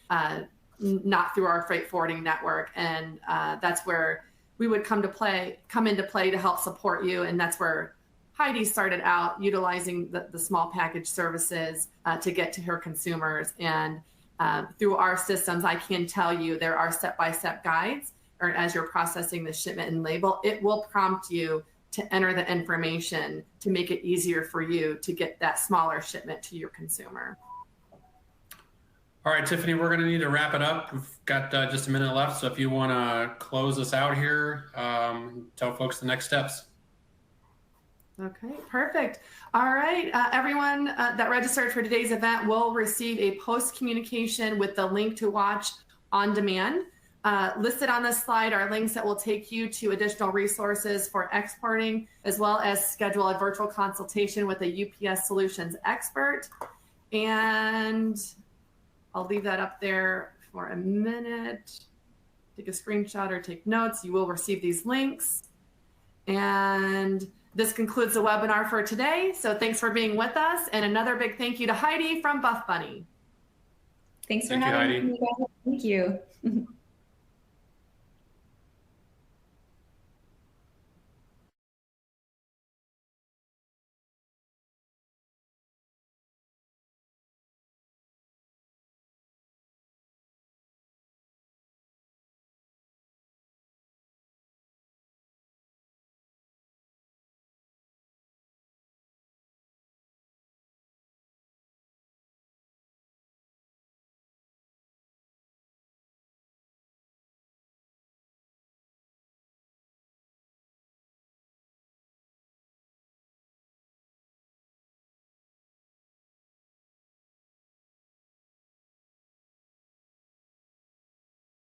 not through our freight forwarding network. And that's where we would come into play to help support you. And that's where Heidi started out, utilizing the small package services to get to her consumers. And through our systems, I can tell you there are step-by-step guides, or as you're processing the shipment and label, it will prompt you to enter the information to make it easier for you to get that smaller shipment to your consumer. All right, Tiffany, we're going to need to wrap it up. We've got just a minute left. So if you want to close us out here, tell folks the next steps. Okay, perfect. All right, everyone that registered for today's event will receive a post communication with the link to watch on demand. Listed on this slide are links that will take you to additional resources for exporting, as well as schedule a virtual consultation with a UPS solutions expert. And I'll leave that up there for a minute. Take a screenshot or take notes. You will receive these links. And this concludes the webinar for today. So thanks for being with us. And another big thank you to Heidi from Buff Bunny. Thanks for having me. Thank you.